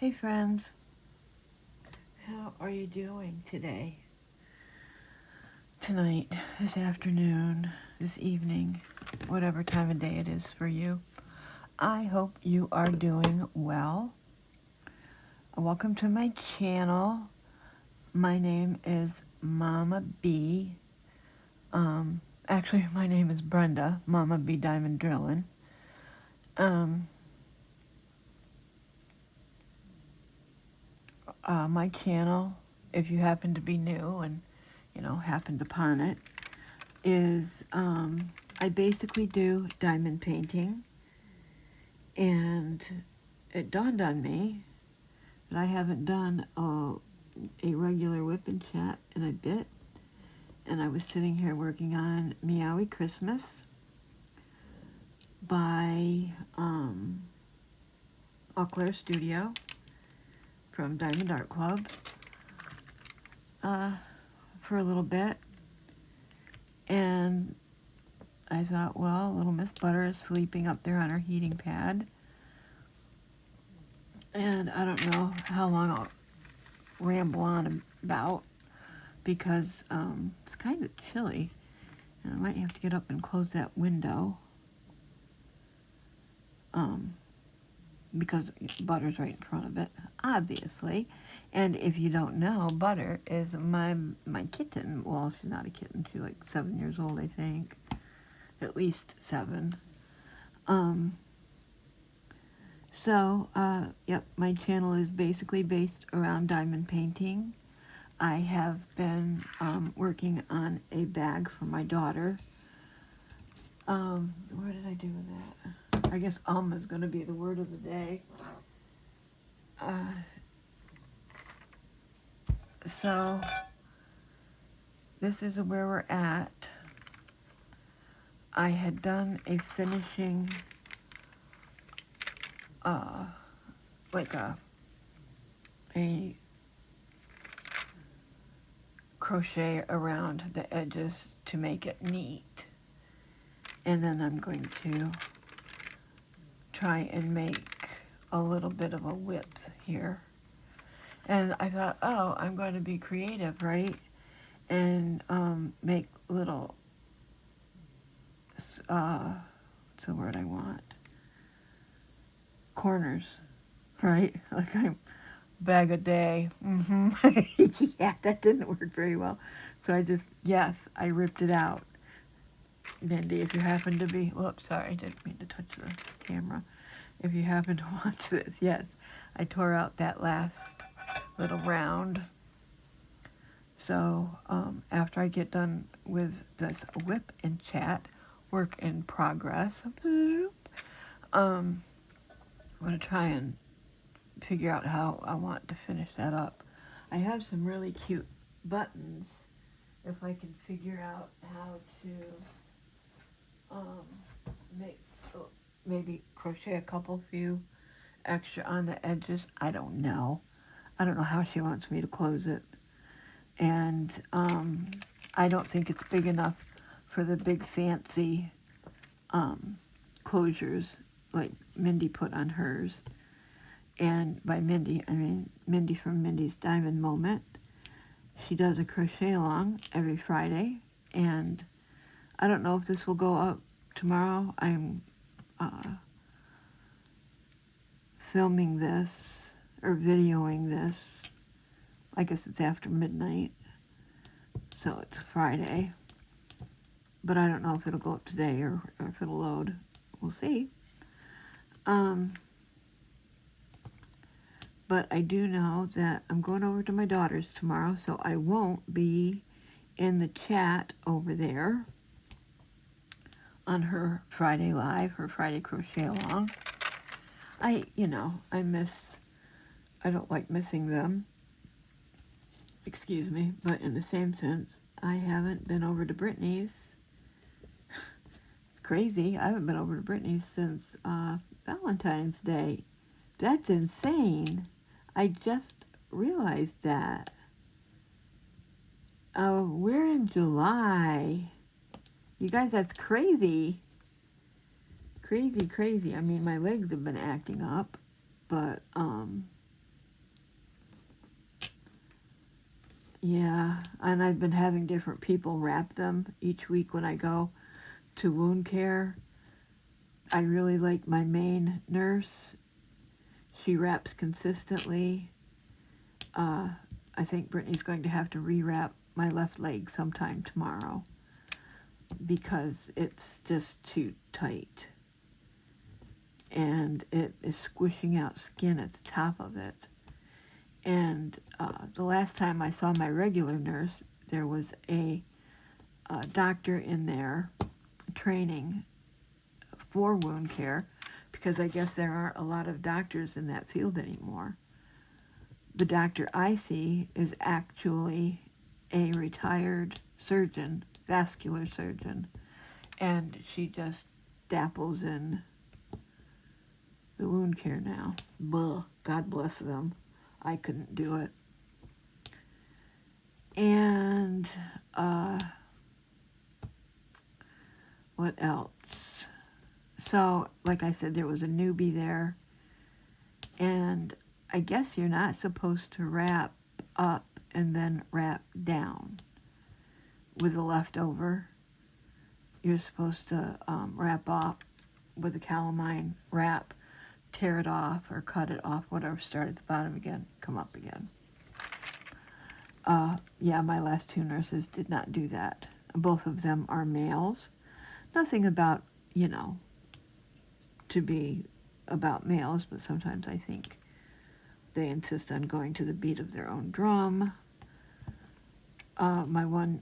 Hey friends, how are you doing today? Tonight, this afternoon, this evening, whatever time of day it is for you. I hope you are doing well. Welcome to my channel. My name is Mama B. Actually, my name is Brenda, Mama B Diamond Drillin'. My channel, if you happen to be new and, happened upon it, is I basically do diamond painting, and it dawned on me that I haven't done a regular WIP N CHAT in a bit, and I was sitting here working on Meowie Christmas by Eau Claire Studio from Diamond Art Club for a little bit, and I thought, well, little Miss Butter is sleeping up there on her heating pad, and I don't know how long I'll ramble on about, because it's kind of chilly, and I might have to get up and close that window, because Butter's right in front of it, obviously. And if you don't know, Butter is my kitten. Well, she's not a kitten. She's like 7 years old, I think. At least 7. Yep, my channel is basically based around diamond painting. I have been working on a bag for my daughter. Where did I do that? I guess is going to be the word of the day. So this is where we're at. I had done a finishing, like a crochet around the edges to make it neat. And then I'm going to try and make a little bit of a whips here. And I thought, oh, I'm going to be creative, right? And make little, what's the word I want? Corners, right? Like I'm bag a day. Yeah, that didn't work very well. So I ripped it out. Mindy, if you happen to be, whoops, sorry, I didn't mean to touch the camera. If you happen to watch this, yes, I tore out that last little round. So after I get done with this WIP N CHAT, work in progress, I'm going to try and figure out how I want to finish that up. I have some really cute buttons, if I can figure out how to maybe crochet a few extra on the edges. I don't know how she wants me to close it, and I don't think it's big enough for the big fancy closures like Mindy put on hers. And by Mindy, I mean Mindy from Mindy's Diamond Moment. She does a crochet along every Friday, and I don't know if this will go up tomorrow. I'm filming this, or videoing this. I guess it's after midnight, so it's Friday. But I don't know if it'll go up today or if it'll load. We'll see. But I do know that I'm going over to my daughter's tomorrow, so I won't be in the chat over there on her Friday Live, her Friday Crochet Along. I don't like missing them. Excuse me, but in the same sense, I haven't been over to Brittany's. It's crazy. I haven't been over to Brittany's since Valentine's Day. That's insane. I just realized that. We're in July. You guys, that's crazy. Crazy. I mean, my legs have been acting up, but Yeah, and I've been having different people wrap them each week when I go to wound care. I really like my main nurse. She wraps consistently. I think Brittany's going to have to rewrap my left leg sometime tomorrow because it's just too tight. And it is squishing out skin at the top of it. And the last time I saw my regular nurse, there was a doctor in there training for wound care, because I guess there aren't a lot of doctors in that field anymore. The doctor I see is actually a retired surgeon, vascular surgeon, and she just dabbles in the wound care now. Blah, God bless them. I couldn't do it. And what else? So, like I said, there was a newbie there, and I guess you're not supposed to wrap up and then wrap down with the leftover. You're supposed to wrap off with a calamine wrap, tear it off or cut it off, whatever, start at the bottom again, come up again. Yeah, my last two nurses did not do that. Both of them are males. Nothing about, to be about males, but sometimes I think they insist on going to the beat of their own drum. My one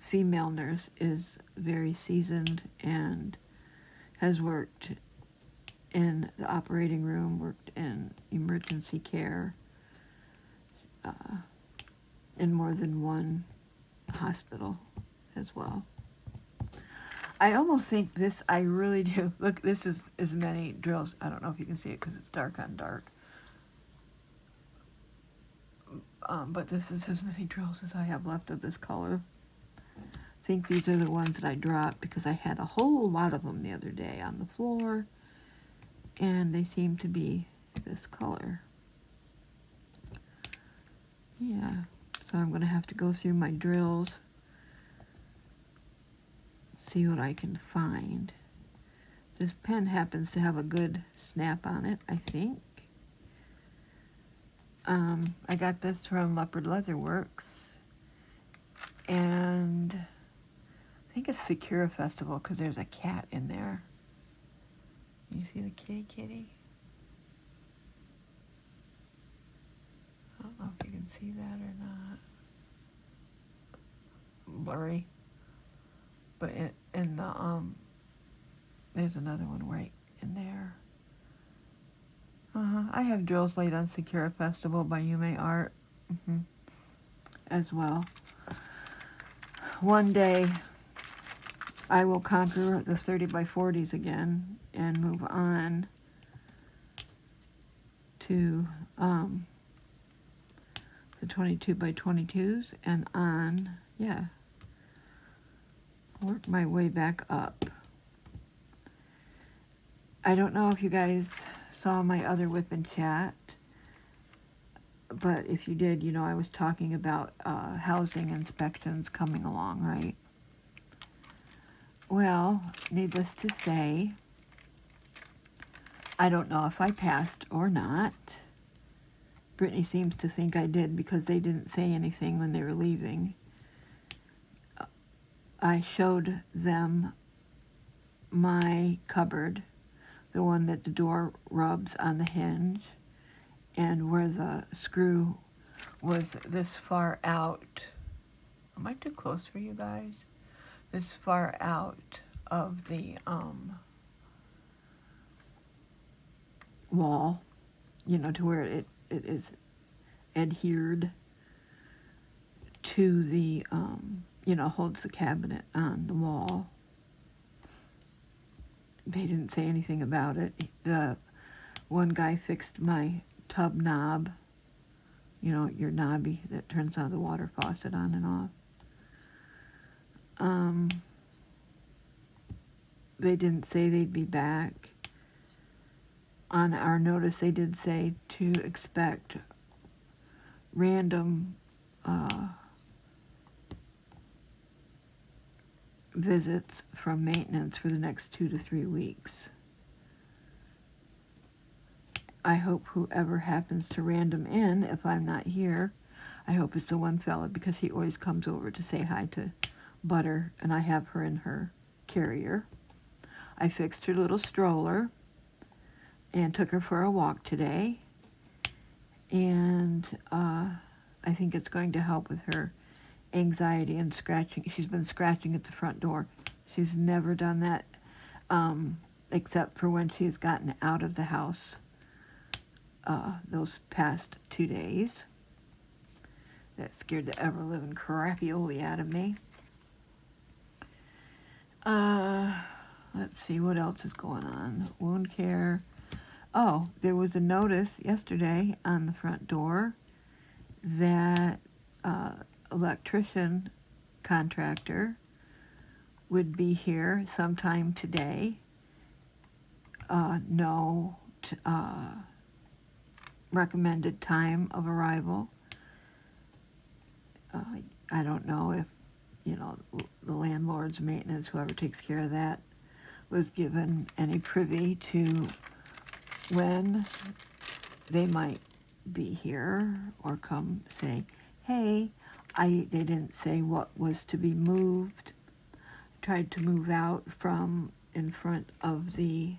female nurse is very seasoned and has worked in the operating room, worked in emergency care, in more than one hospital as well. I almost think this, I really do. Look, this is as many drills. I don't know if you can see it because it's dark on dark. But this is as many drills as I have left of this color. I think these are the ones that I dropped because I had a whole lot of them the other day on the floor, and they seem to be this color. Yeah, so I'm going to have to go through my drills, see what I can find. This pen happens to have a good snap on it, I think. I got this from Leopard Leather Works, and I think it's Secura Festival because there's a cat in there. You see the kitty? I don't know if you can see that or not. Blurry. But in the, there's another one right in there. I have drills laid on Secura Festival by Yume Art as well. One day I will conquer the 30 by 40s again and move on to the 22 by 22s and on, work my way back up. I don't know if you guys saw my other WIP N CHAT, but if you did, I was talking about housing inspections coming along, right? Well, needless to say, I don't know if I passed or not. Brittany seems to think I did because they didn't say anything when they were leaving. I showed them my cupboard, the one that the door rubs on the hinge, and where the screw was this far out. Am I too close for you guys? This far out of the wall, to where it is adhered to the, holds the cabinet on the wall. They didn't say anything about it. The one guy fixed my tub knob, your knobby that turns on the water faucet on and off. They didn't say they'd be back. On our notice, they did say to expect random visits from maintenance for the next 2 to 3 weeks. I hope whoever happens to random in, if I'm not here, I hope it's the one fella, because he always comes over to say hi to Butter, and I have her in her carrier. I fixed her little stroller and took her for a walk today, and I think it's going to help with her anxiety and scratching. She's been scratching at the front door. She's never done that except for when she's gotten out of the house those past 2 days. That scared the ever-living crappy-oly out of me. Let's see, what else is going on? Wound care. Oh, there was a notice yesterday on the front door that electrician contractor would be here sometime today. No recommended time of arrival. I don't know if, the landlord's maintenance, whoever takes care of that, was given any privy to when they might be here or come say, hey, they didn't say what was to be moved. I tried to move out from in front of the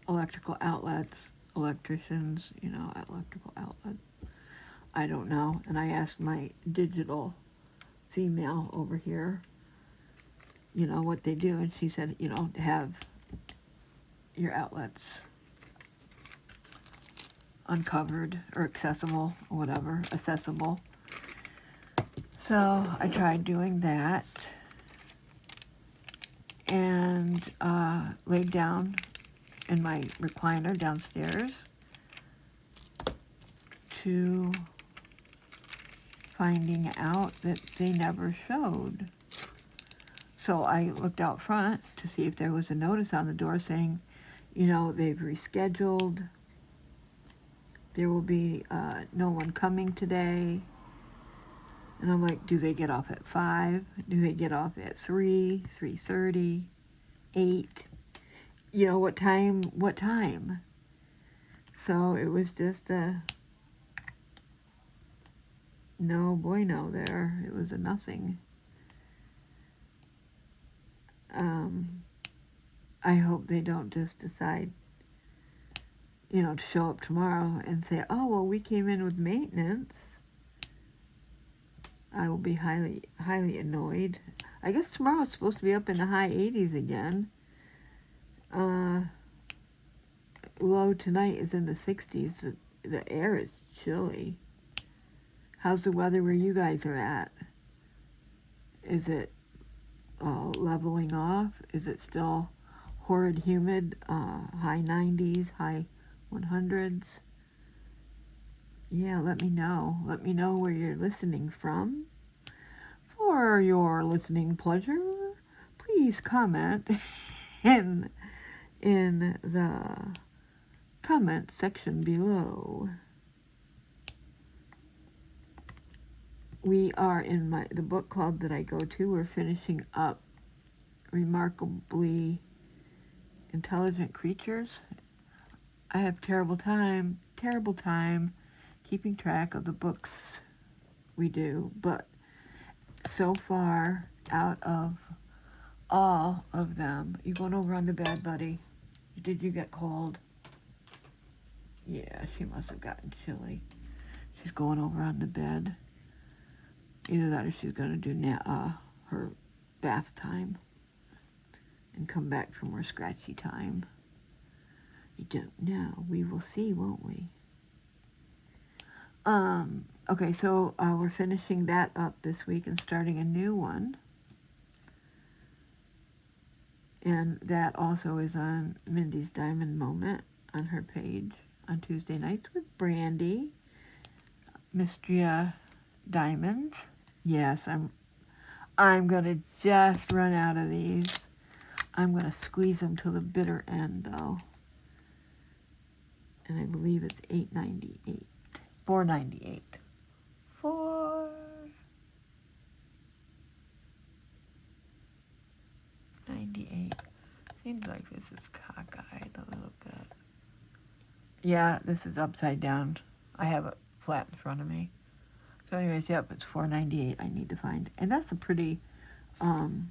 electrical outlets, electricians, electrical outlet. I don't know. And I asked my digital female over here, what they do. And she said, have your outlets uncovered or accessible or whatever, accessible. So I tried doing that and laid down in my recliner downstairs to finding out that they never showed. So I looked out front to see if there was a notice on the door saying, they've rescheduled. There will be no one coming today. And I'm like, do they get off at 5? Do they get off at 3, 3:30, 8? What time? So it was just a no bueno there. It was a nothing. I hope they don't just decide, to show up tomorrow and say, oh, well, we came in with maintenance. I will be highly, highly annoyed. I guess tomorrow it's supposed to be up in the high 80s again. Low tonight is in the 60s. The air is chilly. How's the weather where you guys are at? Is it leveling off? Is it still horrid humid? High 90s, high 100s? Yeah, let me know. Let me know where you're listening from. For your listening pleasure, please comment in the comment section below. We are in the book club that I go to. We're finishing up Remarkably Intelligent Creatures. I have terrible time keeping track of the books we do, but so far, out of all of them, you going over on the bed, buddy? Did you get cold? Yeah, she must have gotten chilly. She's going over on the bed. Either that or she's going to do her bath time and come back from her scratchy time. You don't know. We will see, won't we? Okay, so we're finishing that up this week and starting a new one. And that also is on Mindy's Diamond Moment on her page on Tuesday nights with Brandy. Mystria Diamonds. Yes, I'm going to just run out of these. I'm going to squeeze them to the bitter end, though. And I believe it's $8.98. $4.98. seems like this is cockeyed a little bit. Yeah, this is upside down. I have it flat in front of me. So anyways, yep, it's $4.98 I need to find. And that's a pretty common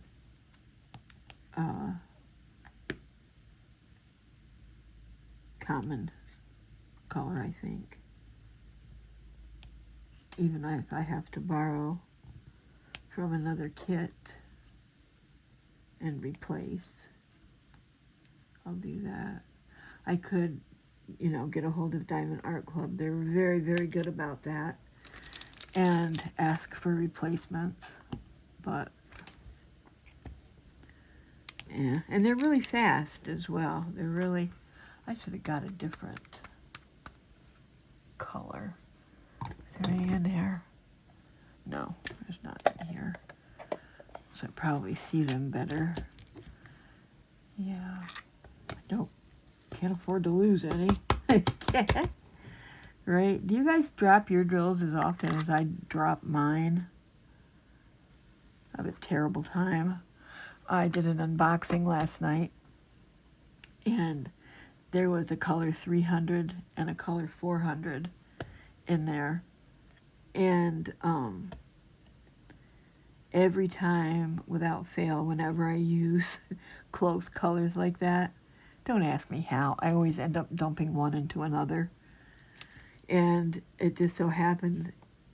color, I think. Even if I have to borrow from another kit and replace, I'll do that. I could, you know, get a hold of Diamond Art Club. They're very, very good about that. And ask for replacements. But, yeah. And they're really fast as well. They're really, I should have got a different color. Is there any in there? No, there's not in here. So I probably see them better. Yeah. Can't afford to lose any. Right? Do you guys drop your drills as often as I drop mine? I have a terrible time. I did an unboxing last night, and there was a color 300 and a color 400 in there. And every time, without fail, whenever I use close colors like that, don't ask me how, I always end up dumping one into another. And it just so happened,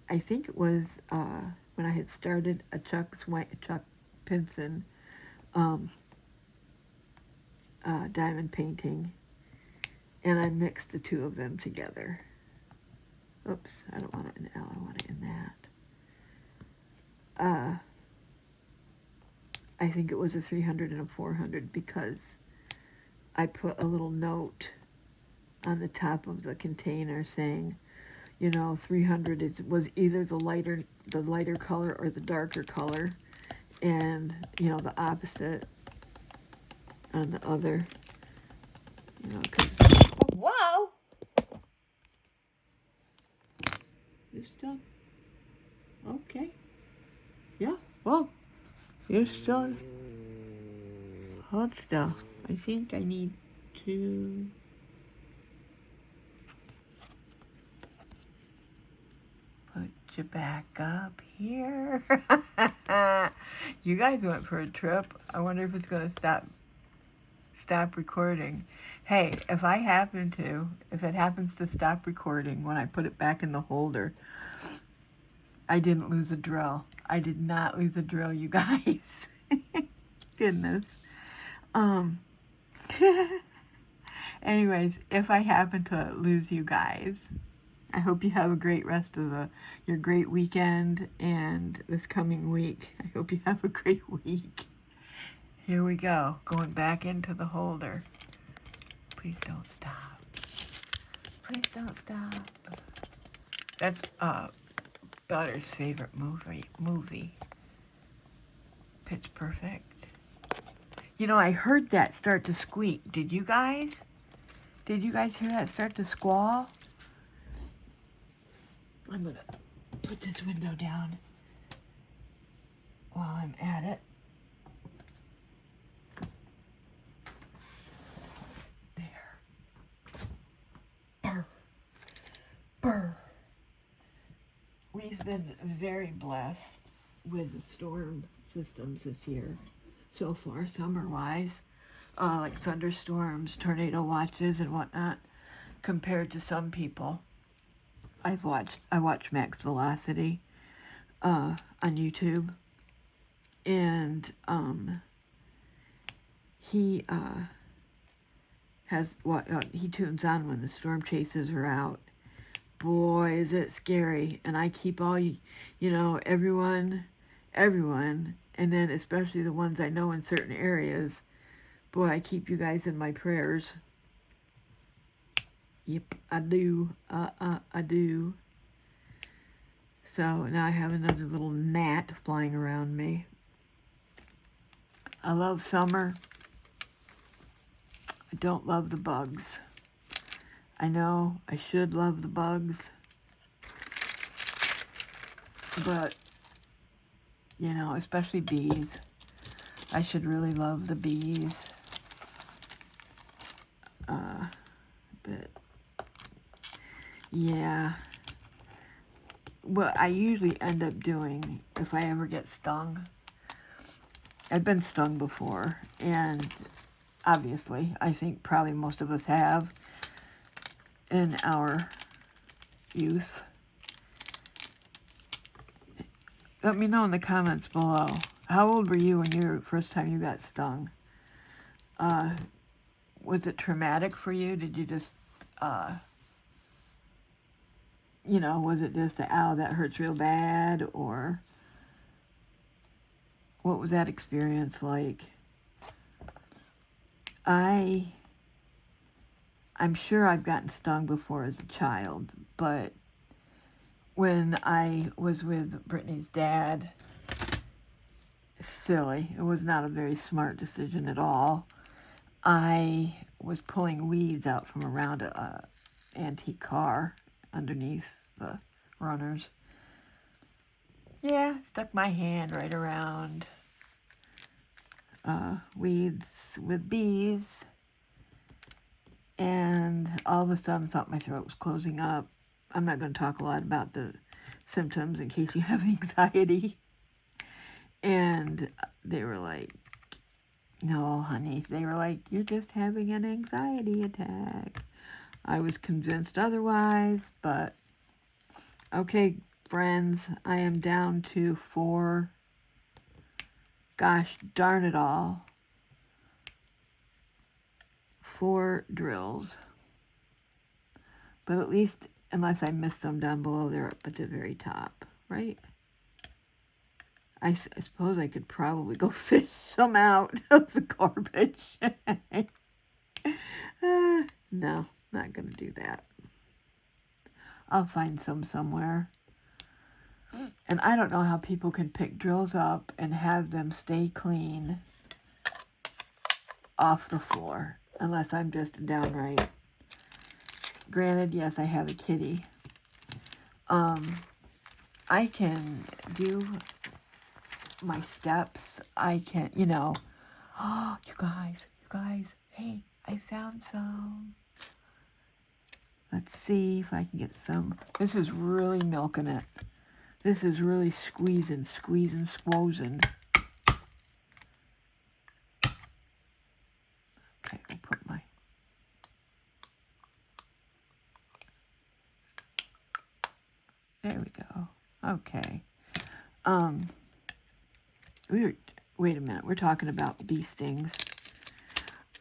I think it was when I had started a Chuck Pinson diamond painting, and I mixed the two of them together. Oops, I don't want it in L, I want it in that. I think it was a 300 and a 400 because I put a little note on the top of the container saying, you know, 300 was either the lighter color or the darker color, and, you know, the opposite on the other, you know, because, whoa! You're still, okay. Yeah, whoa. You're still, hold still. I think I need to, put you back up here. You guys went for a trip. I wonder if it's going to stop recording. Hey, if it happens to stop recording when I put it back in the holder, I didn't lose a drill. I did not lose a drill, you guys. Goodness. Anyways, if I happen to lose you guys, I hope you have a great rest of your great weekend and this coming week. I hope you have a great week. Here we go, going back into the holder. Please don't stop. Please don't stop. That's daughter's favorite movie. Pitch Perfect. You know, I heard that start to squeak. Did you guys? Did you guys hear that start to squall? I'm gonna put this window down while I'm at it. There. Brr. Brr. We've been very blessed with the storm systems this year so far, summer-wise, like thunderstorms, tornado watches, and whatnot. Compared to some people, I watch Max Velocity on YouTube, and he has he tunes on when the storm chasers are out. Boy, is it scary. And I keep all, you know, everyone, and then especially the ones I know in certain areas. Boy, I keep you guys in my prayers. Yep, I do. I do. So now I have another little gnat flying around me. I love summer. I don't love the bugs. I know I should love the bugs, but, you know, especially bees. I should really love the bees. Yeah. What I usually end up doing if I ever get stung, I've been stung before, and obviously, I think probably most of us have in our youth. Let me know in the comments below. How old were you when first time you got stung? Was it traumatic for you? Did you just, was it just, ow, that hurts real bad? Or what was that experience like? I'm sure I've gotten stung before as a child, but when I was with Brittany's dad, silly. It was not a very smart decision at all. I was pulling weeds out from around a antique car underneath the runners. Yeah, stuck my hand right around weeds with bees, and all of a sudden thought my throat was closing up. I'm not going to talk a lot about the symptoms in case you have anxiety. And they were like, no, honey. They were like, you're just having an anxiety attack. I was convinced otherwise, but okay, friends, I am down to 4, gosh darn it all, 4 drills. But at least, unless I missed some down below, they're up at the very top, right? I suppose I could probably go fish some out of the garbage. No, not going to do that. I'll find some somewhere. And I don't know how people can pick drills up and have them stay clean off the floor, unless I'm just downright. Granted, yes, I have a kitty. I can do my steps. I can, oh, you guys, hey, I found some. Let's see if I can get some. This is really milking it. This is really squeezing, squozing. Okay, I'll put my... There we go. Okay. Wait a minute. We're talking about bee stings.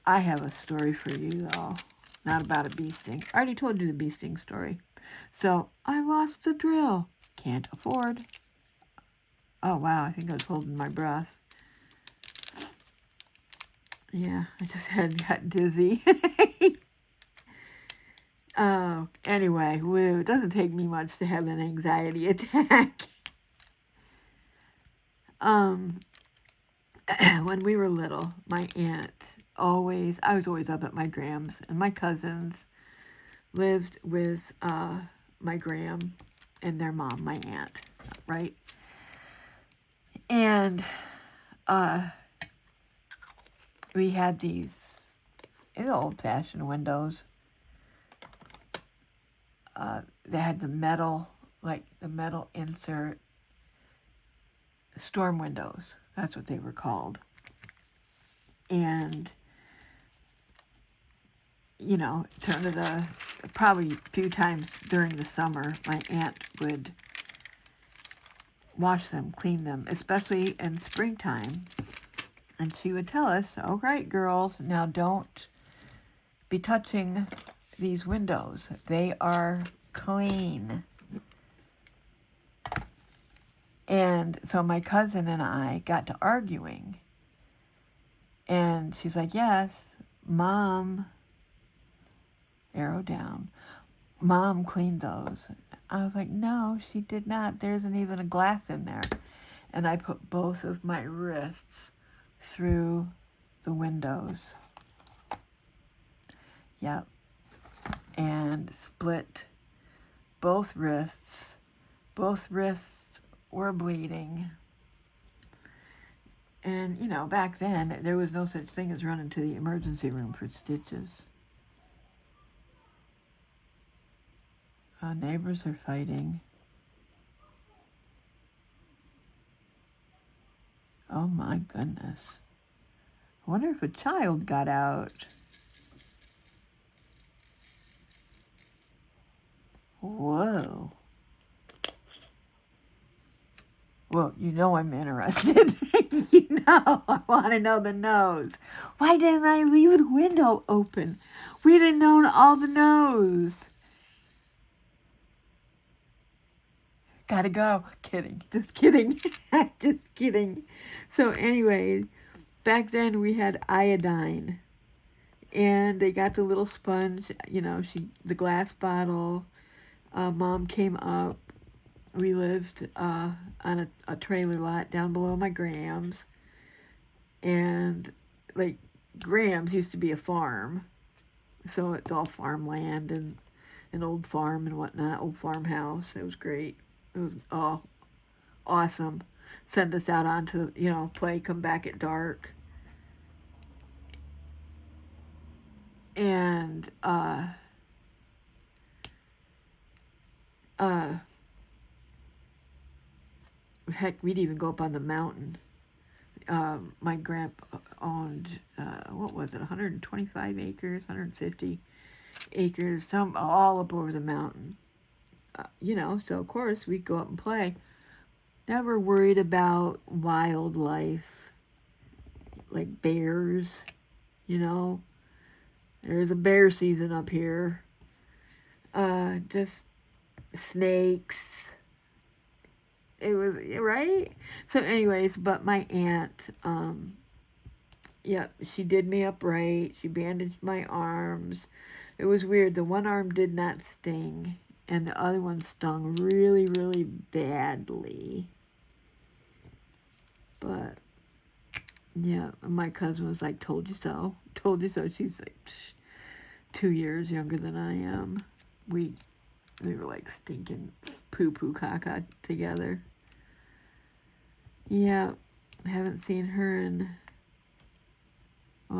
I have a story for you, though. Not about a bee sting. I already told you the bee sting story. So, I lost the drill. Can't afford. Oh, wow. I think I was holding my breath. Yeah, I just got dizzy. Oh, anyway, woo. It doesn't take me much to have an anxiety attack. When we were little, my aunt I was always up at my grams, and my cousins lived with my gram and their mom, my aunt, right? And we had these old-fashioned windows. They had the metal insert storm windows. That's what they were called. And, probably a few times during the summer, my aunt would wash them, clean them, especially in springtime. And she would tell us, all right, girls, now don't be touching these windows. They are clean. And so my cousin and I got to arguing. And she's like, yes, Mom, arrow down, Mom cleaned those. I was like, no, she did not. There isn't even a glass in there. And I put both of my wrists through the windows. Yep. And split both wrists. Both wrists were bleeding. And, back then, there was no such thing as running to the emergency room for stitches. Neighbors are fighting. Oh my goodness. I wonder if a child got out. Whoa. Well, you know I'm interested. I want to know the nose. Why didn't I leave the window open? We'd have known all the nose. Gotta go. Kidding. Just kidding. Just kidding. So anyway, back then we had iodine. And they got the little sponge, the glass bottle. Mom came up. We lived on a trailer lot down below my Grams. And, Grams used to be a farm. So it's all farmland and an old farm and whatnot, old farmhouse. It was great. It was awesome. Send us out onto, play, come back at dark. And, heck, we'd even go up on the mountain. My grandpa owned, 125 acres, 150 acres, all up over the mountain. So of course we'd go up and play. Never worried about wildlife, like bears, There's a bear season up here. Just snakes. It was, right? So anyways, but my aunt, she did me up right. She bandaged my arms. It was weird. The one arm did not sting, and the other one stung really, really badly. But, yeah, my cousin was like, told you so. Told you so. She's like 2 years younger than I am. We were like stinking poo-poo caca together. Yeah, I haven't seen her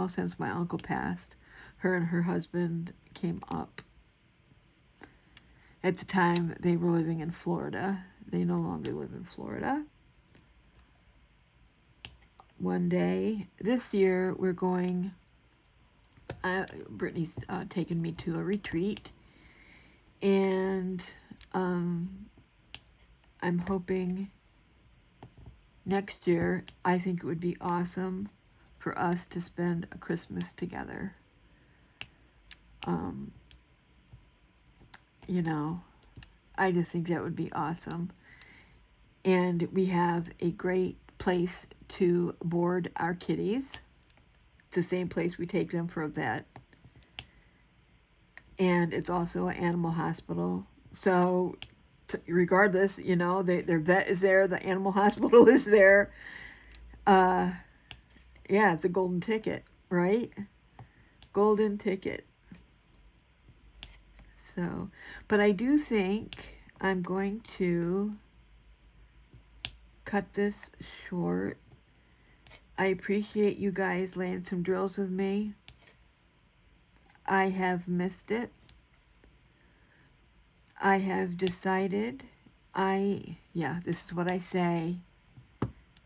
since my uncle passed. Her and her husband came up. At the time, they were living in Florida. They no longer live in Florida. One day, this year, we're going, Brittany's taken me to a retreat. And I'm hoping next year, I think it would be awesome for us to spend a Christmas together. I just think that would be awesome. And we have a great place to board our kitties. It's the same place we take them for a vet. And it's also an animal hospital. So regardless, their vet is there, the animal hospital is there. Yeah, it's a golden ticket, right? Golden ticket. So, but I do think I'm going to cut this short. I appreciate you guys laying some drills with me. I have missed it. I have decided this is what I say.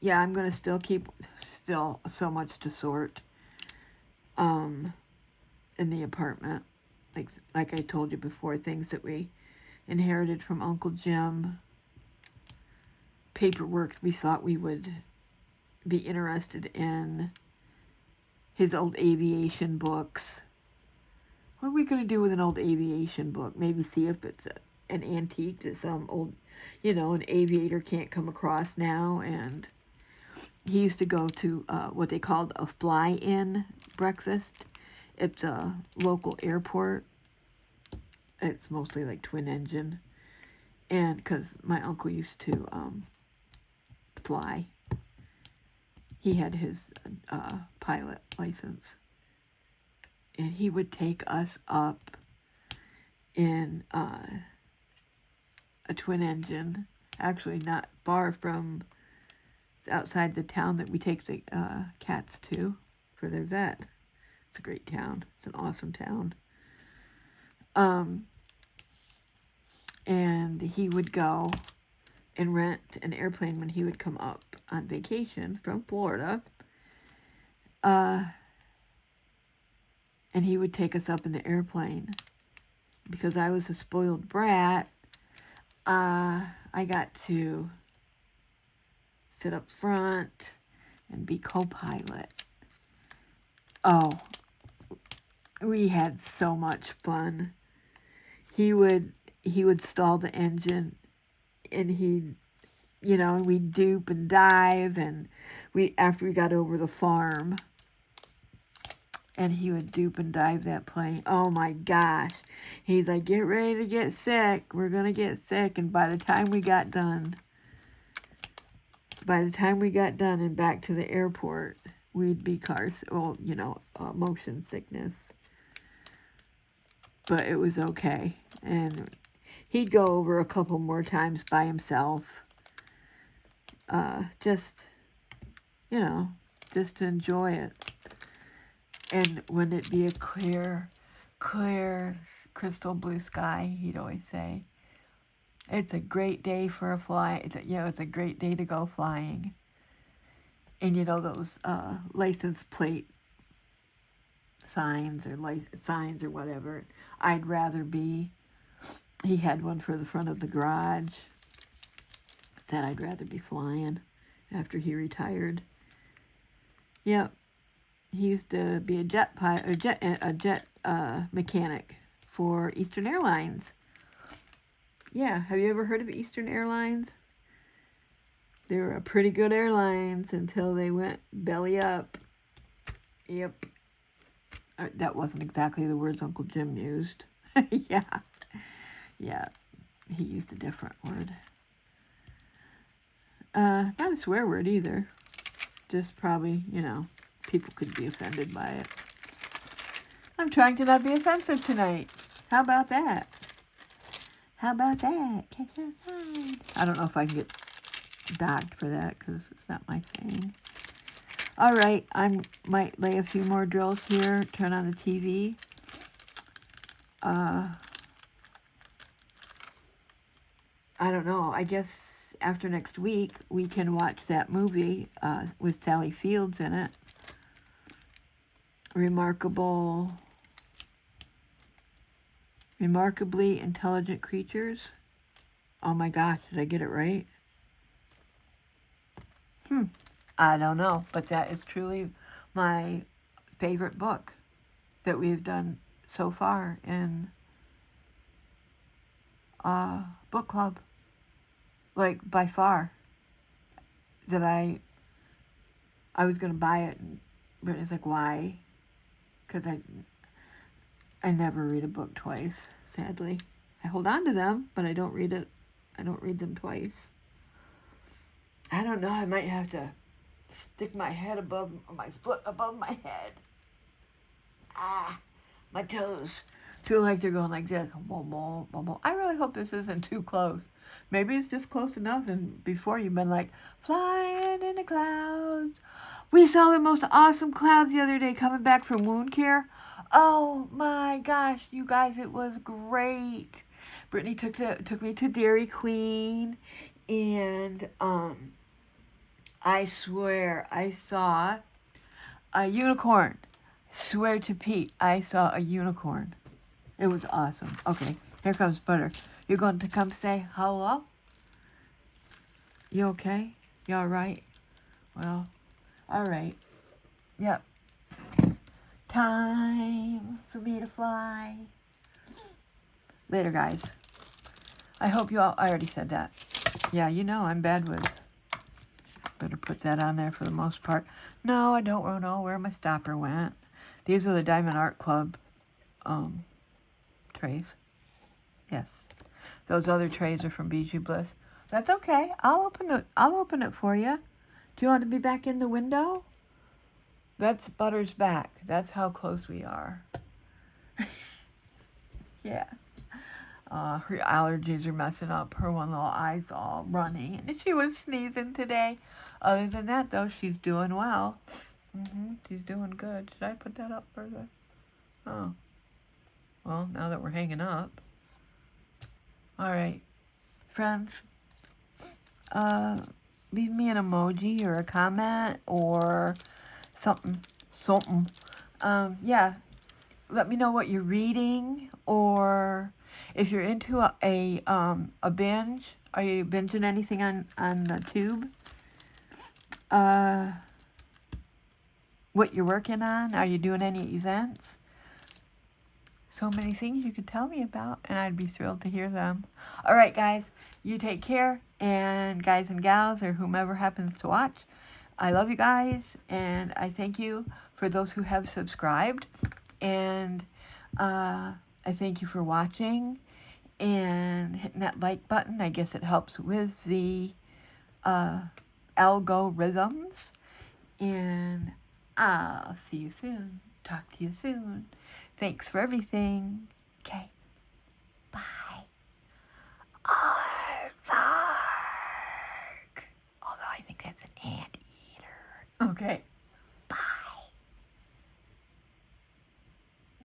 Yeah, I'm going to still so much to sort in the apartment. Like I told you before, things that we inherited from Uncle Jim, paperwork we thought we would be interested in, his old aviation books. What are we going to do with an old aviation book? Maybe see if it's an antique that some old, an aviator can't come across now. And he used to go to what they called a fly-in breakfast. It's a local airport. It's mostly like twin engine. And because my uncle used to fly. He had his pilot license. And he would take us up in a twin engine. Actually, not far from outside the town that we take the cats to for their vet. It's a great town. It's an awesome town. And he would go and rent an airplane when he would come up on vacation from Florida. And he would take us up in the airplane. Because I was a spoiled brat, I got to sit up front and be co-pilot. Oh, we had so much fun. He would stall the engine, and he'd, we'd dupe and dive, and after we got over the farm, and he would dupe and dive that plane. Oh my gosh. He's like, get ready to get sick. We're going to get sick. And by the time we got done and back to the airport, we'd be motion sickness. But it was okay. And he'd go over a couple more times by himself. Just to enjoy it. And when it'd be a clear, crystal blue sky, he'd always say, it's a great day for a fly. It's a great day to go flying. And those license plate signs or whatever. I'd rather be. He had one for the front of the garage. Said I'd rather be flying after he retired. Yep. He used to be a jet mechanic for Eastern Airlines. Yeah, have you ever heard of Eastern Airlines? They were a pretty good airlines until they went belly up. Yep. That wasn't exactly the words Uncle Jim used. Yeah. He used a different word. Not a swear word either. Just probably, people could be offended by it. I'm trying to not be offensive tonight. How about that? Catch your sign. I don't know if I can get dogged for that because it's not my thing. All right, I might lay a few more drills here. Turn on the TV. I don't know. I guess after next week, we can watch that movie with Sally Fields in it. Remarkably Intelligent Creatures. Oh my gosh, did I get it right? I don't know, but that is truly my favorite book that we've done so far in book club. Like, by far. That I was going to buy it, and Brittany's like, why? Because I never read a book twice, sadly. I hold on to them, but I don't read them twice. I don't know, I might have to stick my foot above my head. My toes feel like they're going like this. I really hope this isn't too close. Maybe it's just close enough, and before you've been like, flying in the clouds. We saw the most awesome clouds the other day coming back from wound care. Oh my gosh, you guys, it was great. Brittany took me to Dairy Queen, and I swear I saw a unicorn. Swear to Pete, I saw a unicorn. It was awesome. Okay, here comes Butter. You're going to come say hello? You okay? You all right? Well, all right. Yep. Time for me to fly. Later, guys. I hope you all... I already said that. Yeah, I'm bad with... Better put that on there for the most part. No, I don't know where my stopper went. These are the Diamond Art Club trays. Yes. Those other trays are from BG Bliss. That's okay. I'll open it for you. Do you want to be back in the window? That's Butter's back. That's how close we are. Yeah. Her allergies are messing up her one little eye's all running. And she was sneezing today. Other than that, though, she's doing well. She's doing good. Should I put that up further? Oh. Well, now that we're hanging up. All right, friends, leave me an emoji or a comment or something. Yeah, let me know what you're reading, or if you're into a binge. Are you binging anything on the tube? What you're working on? Are you doing any events? So many things you could tell me about, and I'd be thrilled to hear them. All right, guys, you take care, and guys and gals, or whomever happens to watch, I love you guys, and I thank you for those who have subscribed, and I thank you for watching and hitting that like button. I guess it helps with the algorithms, and I'll see you soon. Talk to you soon. Thanks for everything. Okay. Bye. Aardvark. Although I think that's an anteater. Okay.